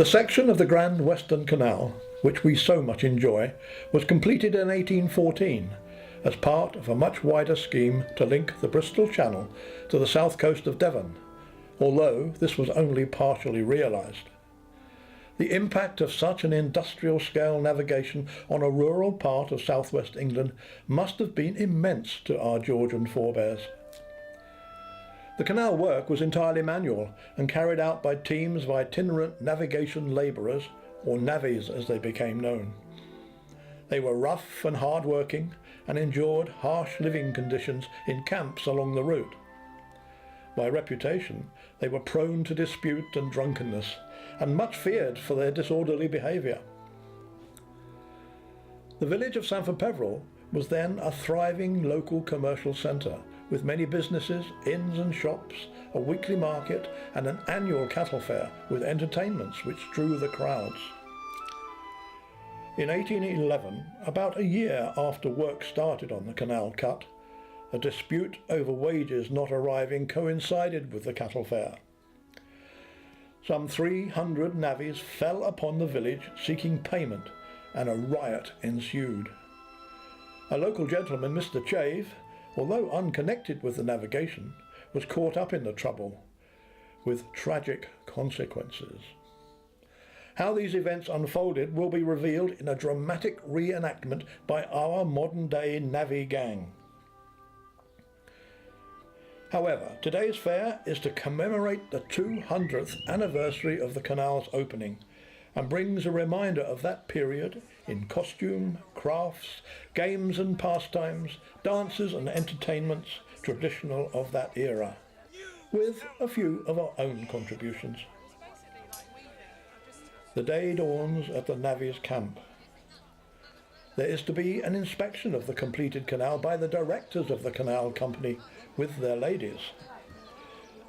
The section of the Grand Western Canal, which we so much enjoy, was completed in 1814 as part of a much wider scheme to link the Bristol Channel to the south coast of Devon, although this was only partially realised. The impact of such an industrial scale navigation on a rural part of southwest England must have been immense to our Georgian forebears. The canal work was entirely manual and carried out by teams of itinerant navigation labourers, or navvies as they became known. They were rough and hard-working and endured harsh living conditions in camps along the route. By reputation, they were prone to dispute and drunkenness, and much feared for their disorderly behaviour. The village of Sampford Peverell was then a thriving local commercial centre, with many businesses, inns and shops, a weekly market and an annual cattle fair with entertainments which drew the crowds. In 1811, about a year after work started on the canal cut, a dispute over wages not arriving coincided with the cattle fair. Some 300 navvies fell upon the village seeking payment, and a riot ensued. A local gentleman, Mr. Chave, although unconnected with the navigation, was caught up in the trouble, with tragic consequences. How these events unfolded will be revealed in a dramatic re-enactment by our modern-day navvy gang. However, today's fair is to commemorate the 200th anniversary of the canal's opening and brings a reminder of that period in costume, crafts, games and pastimes, dances and entertainments traditional of that era, with a few of our own contributions. The day dawns at the navvies' camp. There is to be an inspection of the completed canal by the directors of the canal company with their ladies.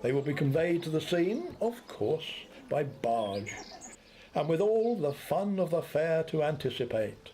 They will be conveyed to the scene, of course, by barge, and with all the fun of the fair to anticipate.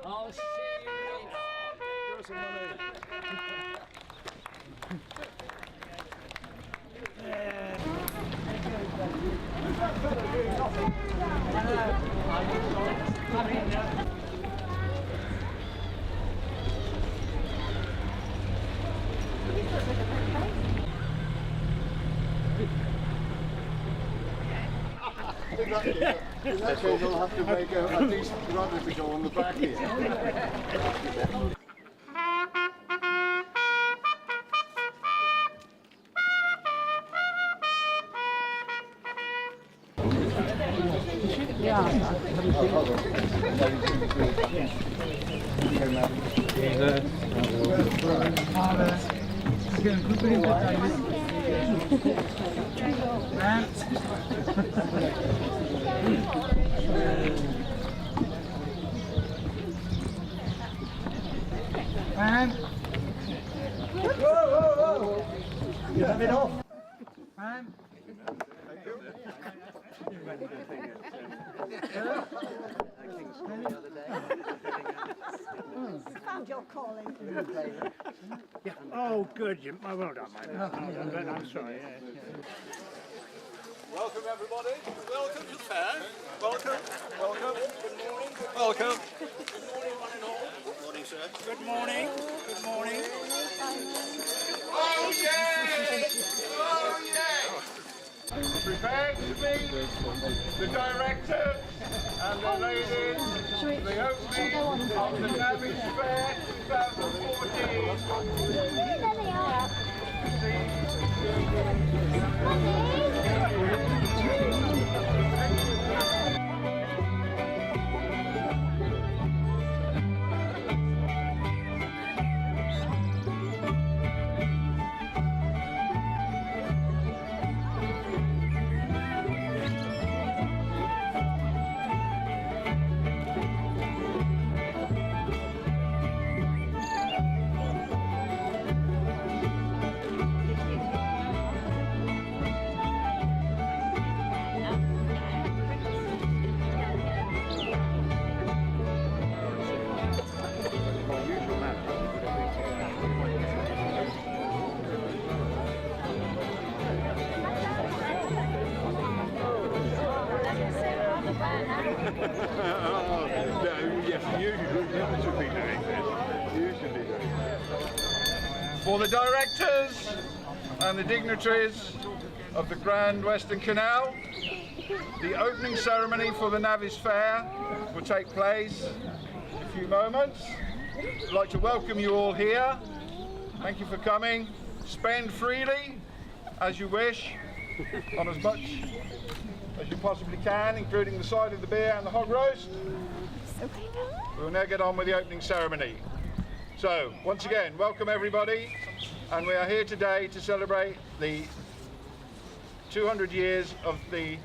I'll see you later. Give us some money. In that case, I'll have to make a decent run if we go on the back here. Whoa! You have it off. Found your calling. Yeah. Oh, good. Well done, mate. I'm sorry. Welcome, everybody. Welcome to the fair. Welcome. Welcome. Good morning. Welcome. Good morning, one and all. Good morning, sir. Good morning. Good morning. Oh, yay! Oh, yay! Prepare to meet the director and the ladies for the opening of the Navvies Fair 2014. For the directors and the dignitaries of the Grand Western Canal, the opening ceremony for the Navvies Fair will take place in a few moments. I'd like to welcome you all here. Thank you for coming. Spend freely as you wish on as much as you possibly can, including the side of the beer and the hog roast. We will now get on with the opening ceremony. So, once again, welcome everybody, and we are here today to celebrate the 200 years of the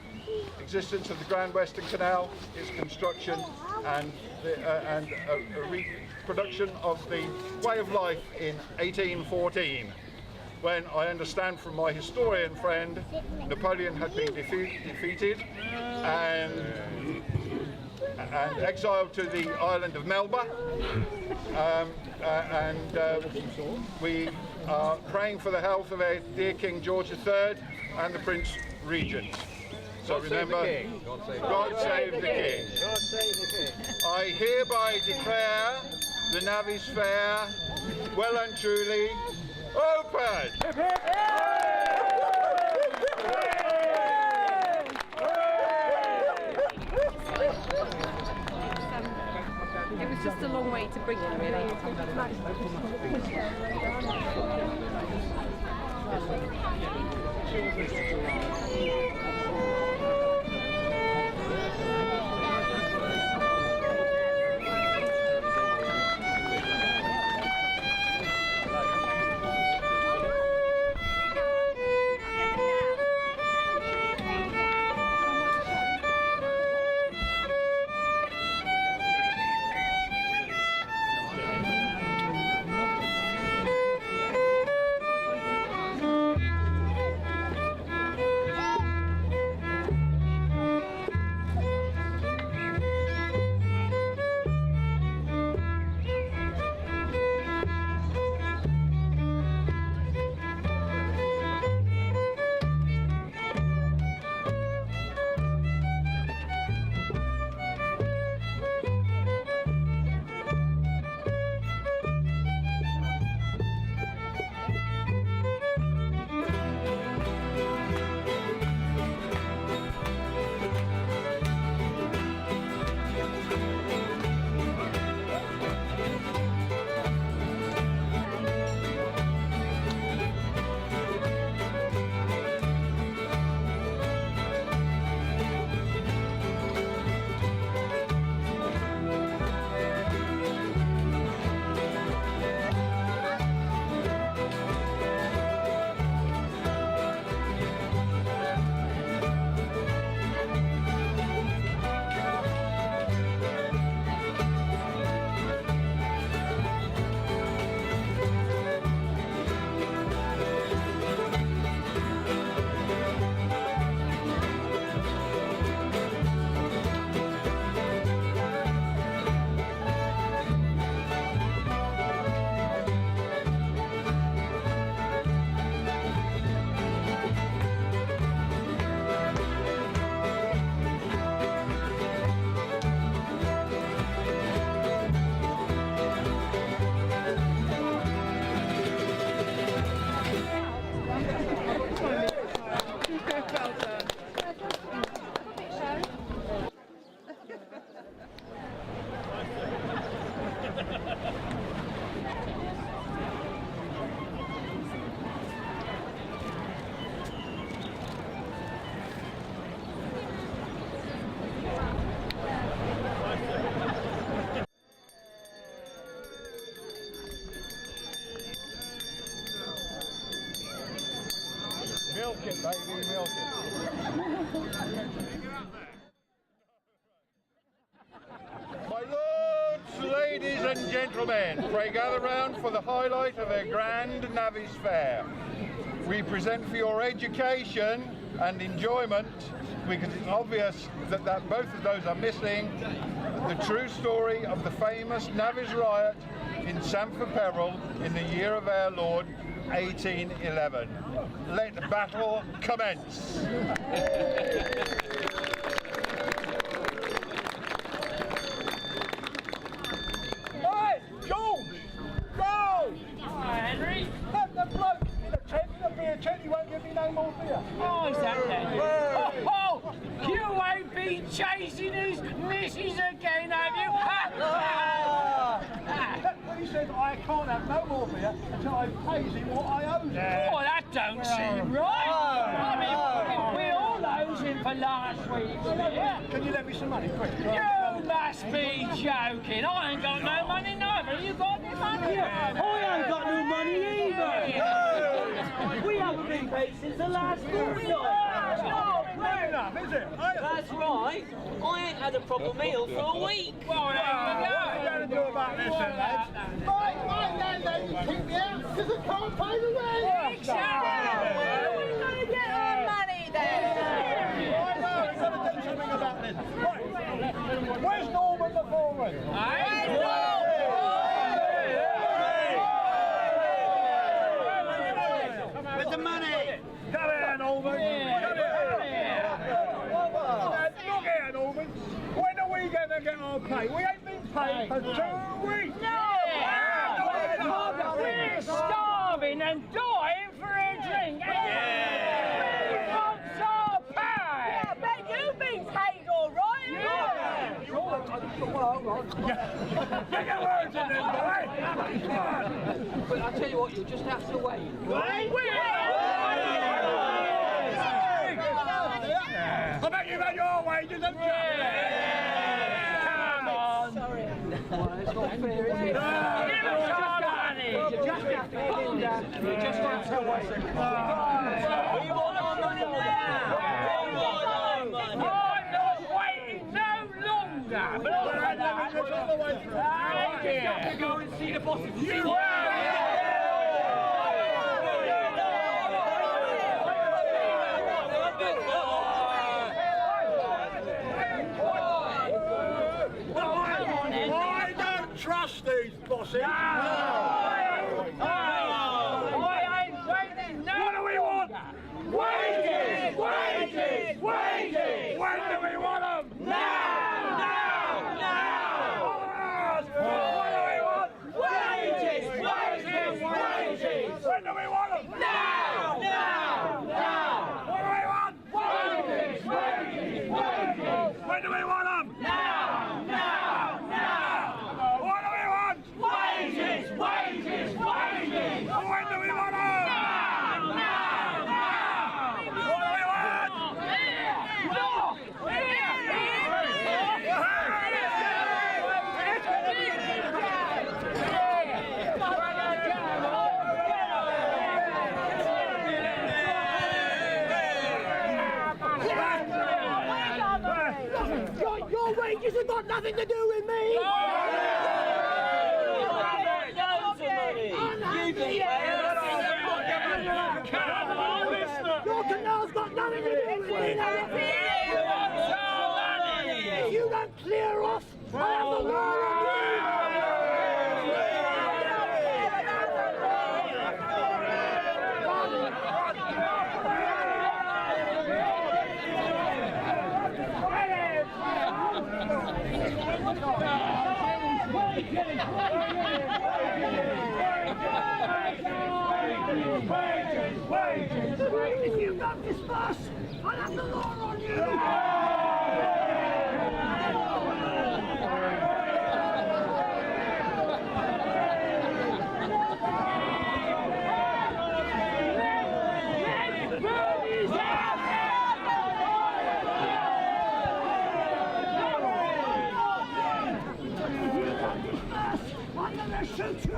existence of the Grand Western Canal, its construction, and a reproduction of the way of life in 1814, when I understand from my historian friend, Napoleon had been defeated and exiled to the island of Melba. We are praying for the health of our dear King George III and the Prince Regent. So remember, God save the King. I hereby declare the Navvies Fair well and truly open. It was just a long way to bring it, really. Milk it, baby, milk it. My lords, ladies and gentlemen, pray gather round for the highlight of our Grand Navvies Fair. We present for your education and enjoyment, because it's obvious that both of those are missing, the true story of the famous Navvies riot in Sampford Peverell in the year of our Lord 1811. Let the battle commence. Hey, George! Go! Henry? That the bloke in the tent, in the beer tent, he won't give me no more beer. Oh, is that then? Oh, you ain't been chasing his missus again, have you? He said I can't have no more beer until I pays him what I owe him. Oh, that don't seem right. I mean, we all owes him for last week's beer. Can you lend me some money, quick? You must be joking. I ain't got no money neither. You got any money? I ain't got no money either. We haven't been paid since the last fortnight. Not enough, is it? That's right. I ain't had a proper meal for a week. Well, there you go. What are you going to do about this then, lads? My landlady kicked me out because I can't pay the rent. Exactly. Where are we going to get our money then? I know, we've got to do something about this. Right, where's Norman the foreman? With the money. Come here, Norman. Come here. Look here, Norman. When are we going to get our pay? We ain't been paid for 2 weeks. We're starving and dying for a drink. We want our pay. I bet you've been paid all right. Get your words in there, boy. Come on. But I'll tell you what, you'll just have to wait. I bet you've had your wages, haven't you? Come on. Sorry. Well, it's not fair, is it? Give us our money. You just have to wait. You just have to wait. We want our money now. We want our money. I'm not waiting no longer. We're all the way through. Hey, dear. Go and see the boss. I don't trust these bosses. I ain't waiting no What do we want? Wages! Wages! Wages! When do we want them? Now! What do we want? Wages! Wages! Wages! When do we want them? Now! What do we want? Wages! Wages! Wages! When do we want them? Now! What do we want? Wages! Wages! Wages! When do we want them? What do we want? Your wages have got nothing to do with me. Your canal's got nothing to do with me. If you don't clear off, I have the law on you. If you don't disperse, I'll have the law on you. I'm gonna shoot you!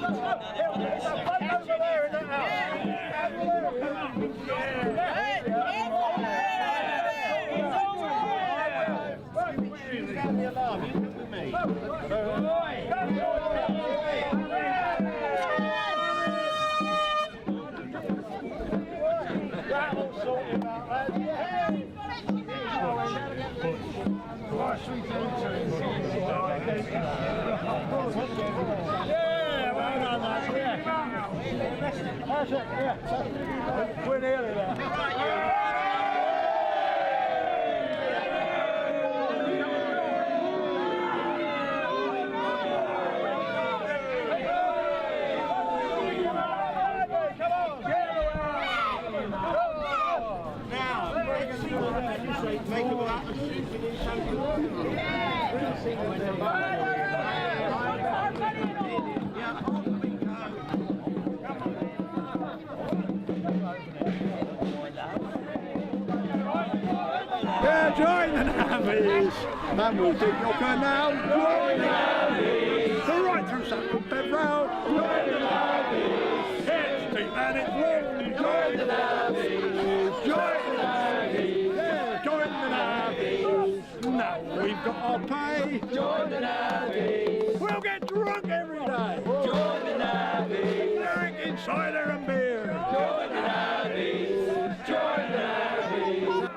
over there in that house. Sound the alarm, you come with me. That'll sort him out, lad. Yeah, well done, lad. Yeah. That's it, yeah. We're nearly there. Yeah, join the Navvies! And we'll dig your canal! Join the Navvies! Right through Sampford Peverell! Join the Navvies! It's deep and it's long! Join the Navvies! Join the Navvies! Yeah, join the Navvies! Now we've got our pay! Join the Navvies! We'll get drunk every day! Join the Navvies! Drinking cider and beer! Join the Navvies! Join the Navvies!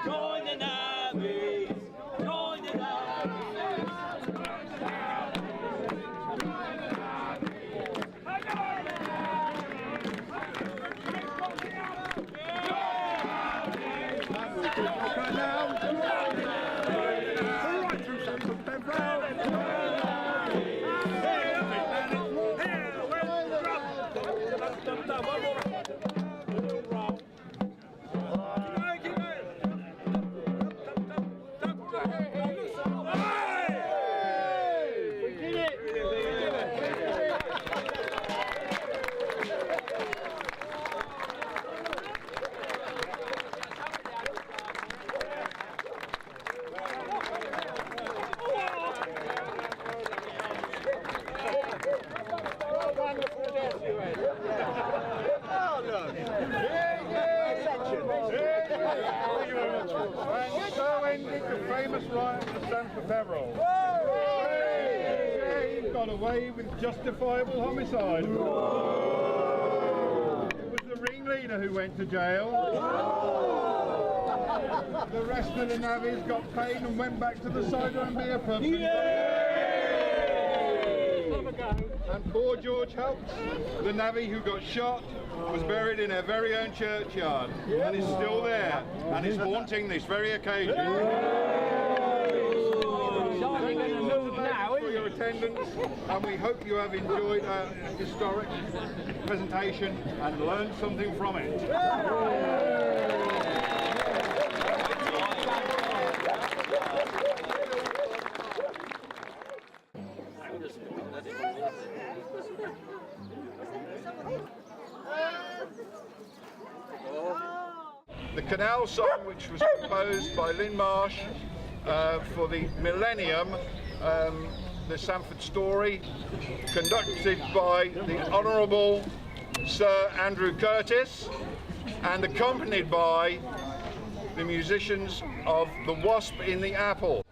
Join the Navvies! Join the Right through Sampford Peverell! And so ended the famous riot of Sampford Peverell. He got away with justifiable homicide. It was the ringleader who went to jail. The rest of the navvies got paid and went back to the cider and beer pub. And poor George Helps, the navvy who got shot, was buried in our very own churchyard and is still there and is haunting this very occasion. Thank you for your attendance, and we hope you have enjoyed our historic presentation and learned something from it. The canal song, which was composed by Lynn Marsh for the millennium, the Sampford story, conducted by the Honourable Sir Andrew Curtis and accompanied by the musicians of the Wasp in the Apple.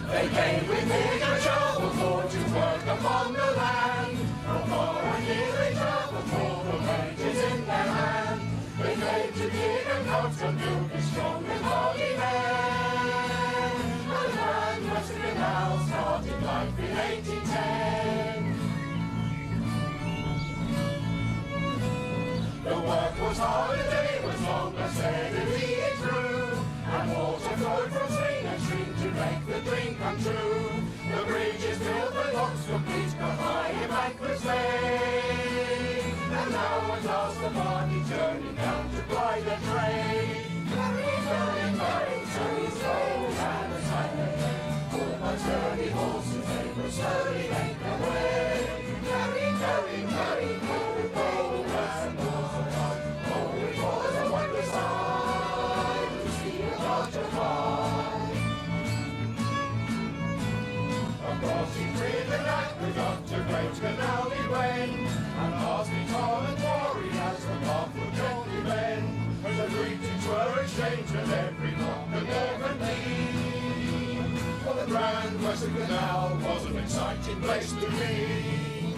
They came with eager travel for to work upon the land. For 4 years they travelled for the wages in their hand. They came to dig and cut and build a strong and hardy men. The Grand Western Canal started life in 1810. The work was hard, the day was long, but steadily it grew. And water flowed from spring and stream to make the dream come true. The bridges built, the docks complete, the high embankments laid. And now at last the party journey down to ply their trade. Carrying, carrying, carrying, carrying, slow and a silent. All my sturdy horses they will slowly make their way. Carrying, carrying, carrying, carrying, gold and doors of God. Oh, it was a wondrous sight. strange and every knock and never need. For the Grand Western Canal was an exciting place to be.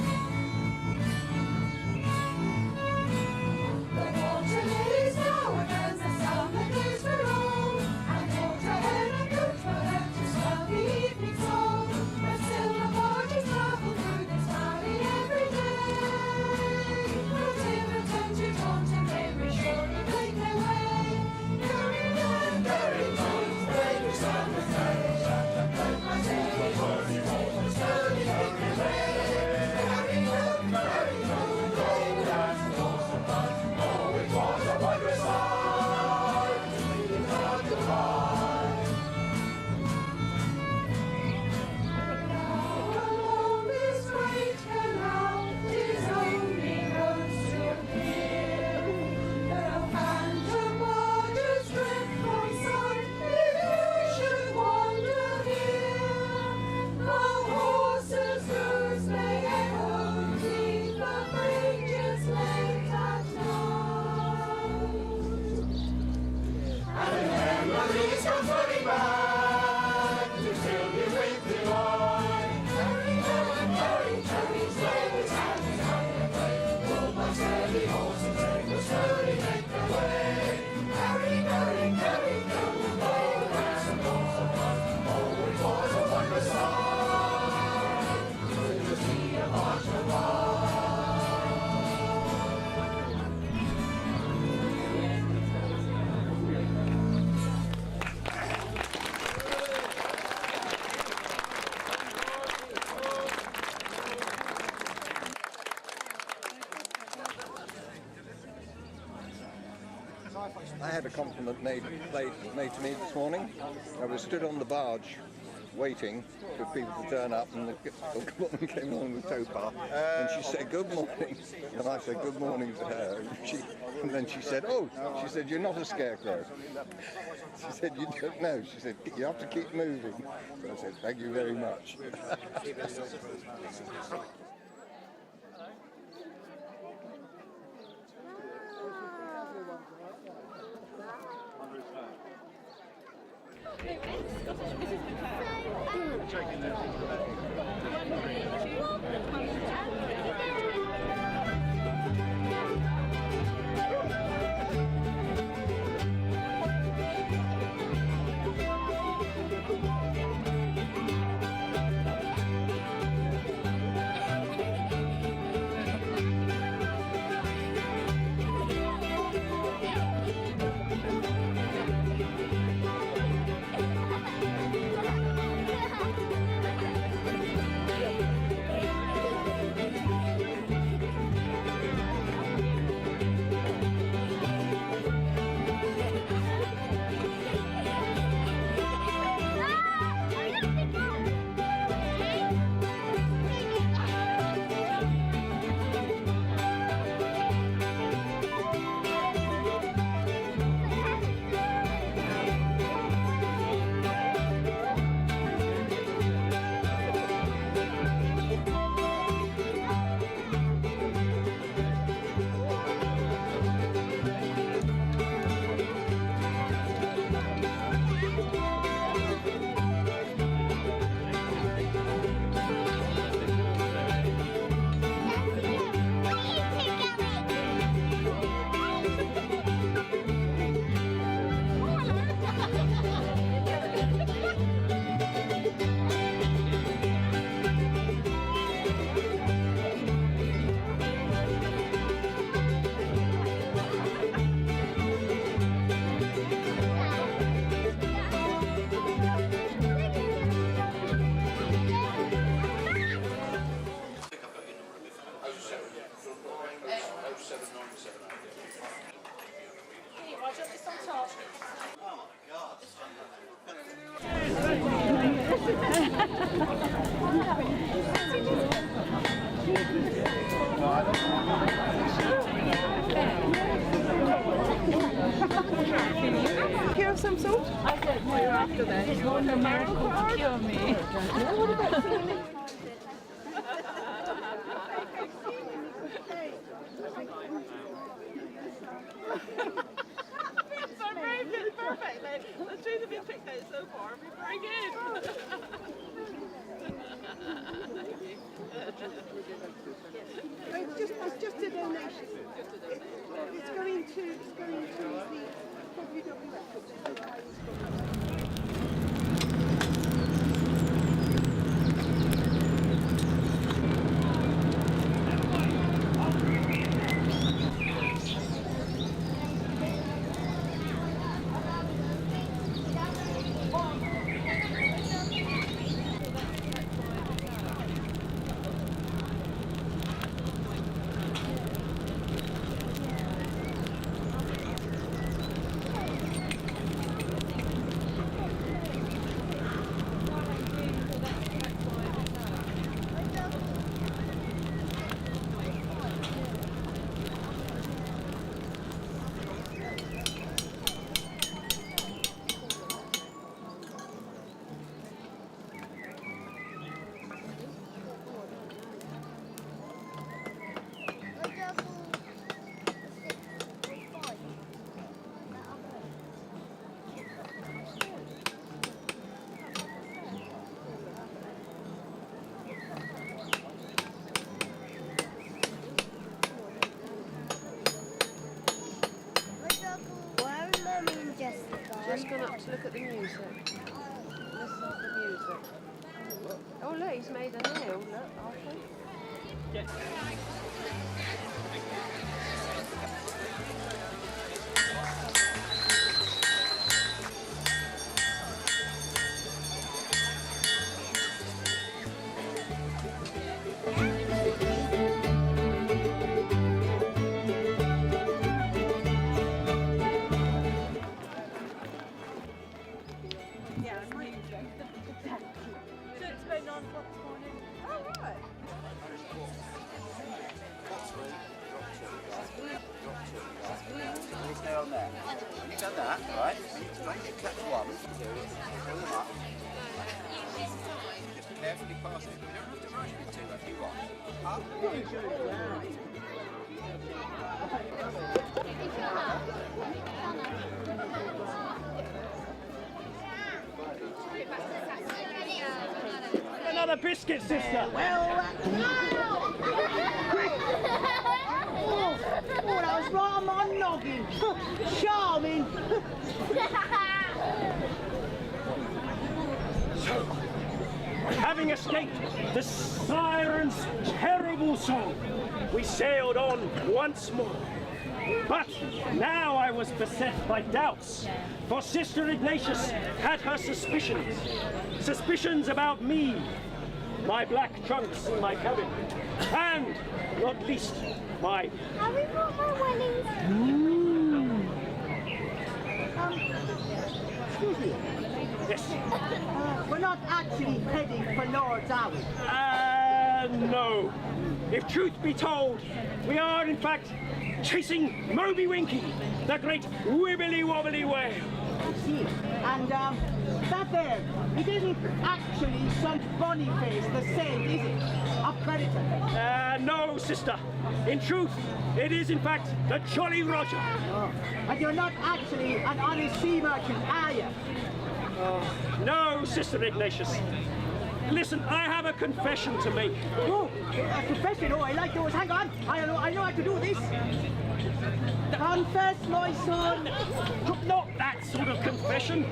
The water lilies now against the summer days for all, and water hen and goat were left to smell the evening song. But still the parties travel through this valley every day. We'll take a turn to taunt and they will surely make their way. Going down, going down, they stand the tales, and my tale is worthy more than sturdy hungry way. Carry on, going down towards the front. Oh, it was a wondrous sight to see the crowd go by. Along this great canal, 'tis only roads to hear. The phantom waters drift from sight, if you should wander here. The horses' hoofs may echo deep the bridges late at night. And the memories come flooding back to fill you with delight. Carry, slowly hand in hand and play. Pull my steady horse and they will slowly make their way. Carry, oh, that's a awesome one. Oh, it was a wondrous sight to see a march go by. I had a compliment made to me this morning. I was stood on the barge waiting for people to turn up, and the woman came along the tow path and she said good morning, and I said good morning to her, and then she said, oh, she said, you're not a scarecrow. She said, you don't know. She said, you have to keep moving. So I said, thank you very much. Cure of some sort? I don't know after that. It's more than a miracle to cure me. What about feeling? So The truth have been picked out so far have been very good. It's just a donation. It's going to the WWF. Just gone up to look at the music. Listen to the music. Oh look, he's made a nail, look, I think. Yeah. On there. When you've done that, right, you need to cut one, fill them up. Just carefully pass it. You don't have to rush me too if you want. Up. Another biscuit, sister. Oh, that was right on my noggin. Charming. So, having escaped the siren's terrible song, we sailed on once more. But now I was beset by doubts, for Sister Ignatius had her suspicions. Suspicions about me, my black trunks in my cabin, and, not least, my... Have we got my wedding? Excuse me. Yes. We're not actually heading for Lord's, are we? No. If truth be told, we are in fact chasing Moby Winky, the great wibbly-wobbly whale. I see. And that there, it isn't actually St. Boniface the Saint, is it? A predator? No, sister. In truth, it is in fact the Jolly Roger. Oh. And you're not actually an honest sea merchant, are you? No, Sister Ignatius. Listen, I have a confession to make. Oh, a confession? Oh, I like those. Hang on. I know how to do this. Confess, my son. Not that sort of confession.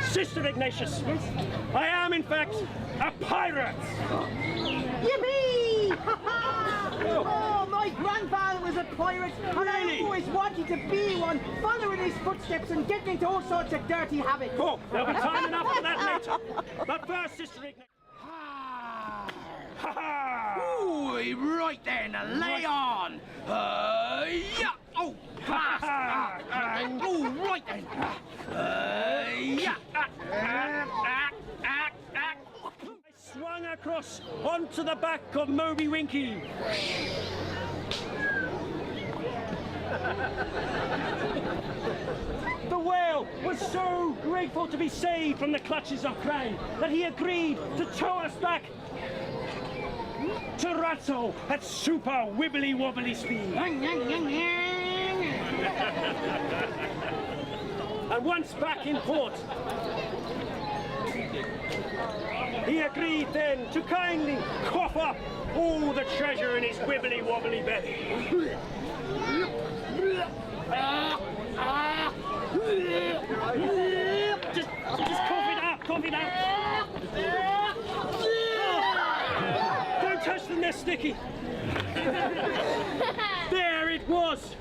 Sister Ignatius, yes? I am in fact a pirate. Yippee! Oh, my grandfather was a pirate, and I always wanted to be one, following his footsteps and getting into all sorts of dirty habits. Oh, there'll be time enough for that later. But first, Sister Ignatius. Ooh, right then, lay on. Yeah. Oh, fast. Oh, right then. Yeah. I swung across onto the back of Moby Winky. The whale was so grateful to be saved from the clutches of crime that he agreed to tow us back to Ratso at super wibbly-wobbly speed. And once back in port, he agreed then to kindly cough up all the treasure in his wibbly-wobbly belly. Just cough it out. Don't touch them, they're sticky. There it was.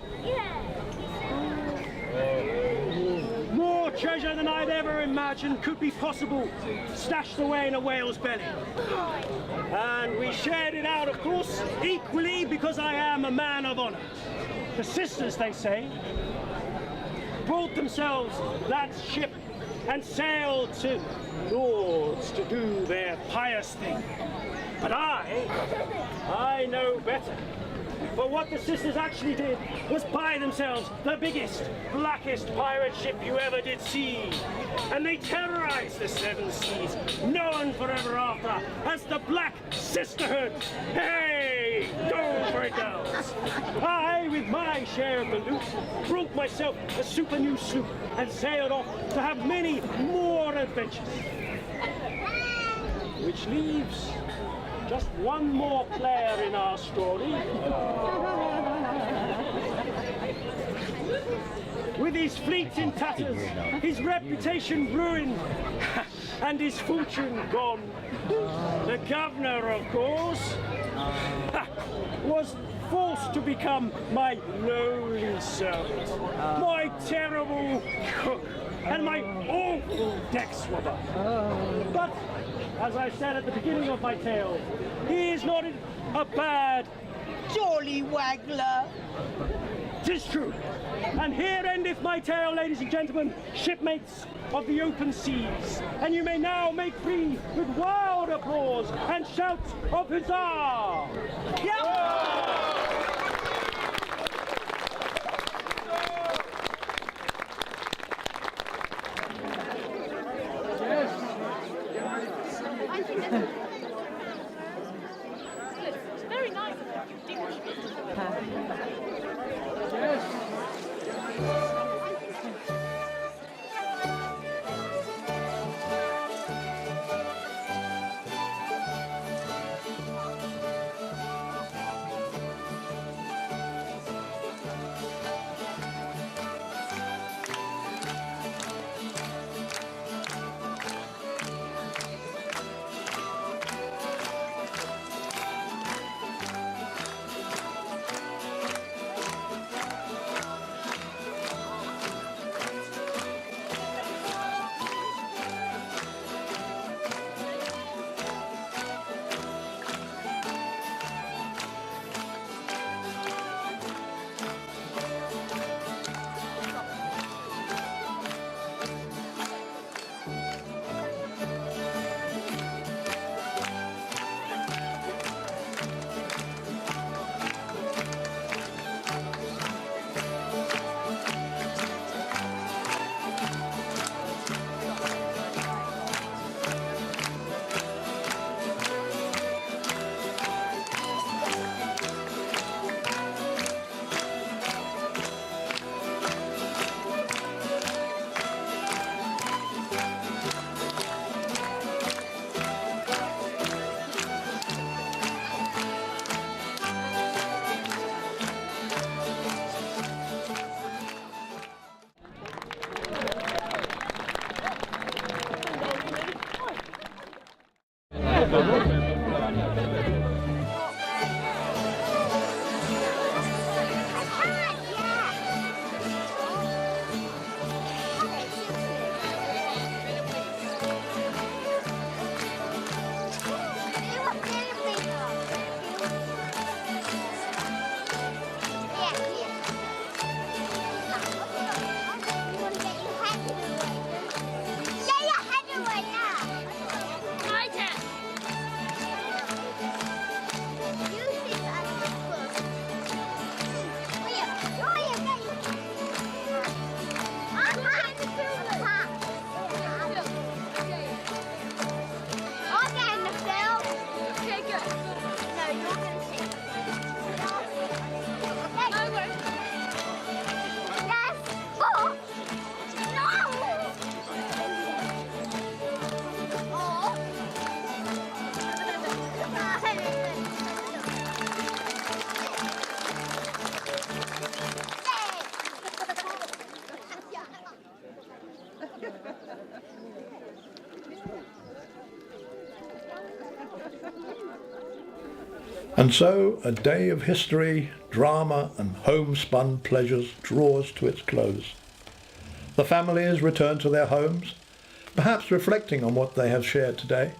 More treasure than I'd ever imagined could be possible, stashed away in a whale's belly. And we shared it out, of course, equally because I am a man of honor. The sisters, they say, brought themselves that ship and sailed to Lords to do their pious thing. But I know better. For what the sisters actually did was buy themselves the biggest, blackest pirate ship you ever did see. And they terrorized the seven seas, known forever after as the Black Sisterhood. Hey, go for it, girls. I, with my share of the loot, brought myself a super new sloop and sailed off to have many more adventures. Which leaves just one more player in our story. With his fleet in tatters, his reputation ruined, and his fortune gone. The governor, of course, was forced to become my lowly servant, my terrible cook, and my awful deck swabber. But, as I said at the beginning of my tale, he is not a bad jolly waggler. 'Tis true. And here endeth my tale, ladies and gentlemen, shipmates of the open seas. And you may now make free with wild applause and shouts of huzzah! It's very nice of you. And so a day of history, drama and homespun pleasures draws to its close. The families return to their homes, perhaps reflecting on what they have shared today.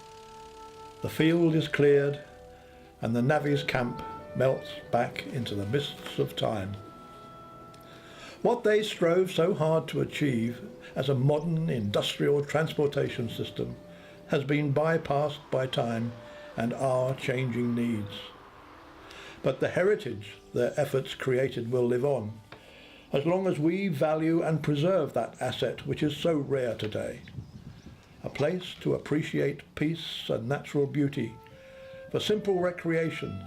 The field is cleared and the navvies' camp melts back into the mists of time. What they strove so hard to achieve as a modern industrial transportation system has been bypassed by time and our changing needs. But the heritage their efforts created will live on, as long as we value and preserve that asset which is so rare today. A place to appreciate peace and natural beauty, for simple recreations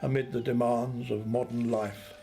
amid the demands of modern life.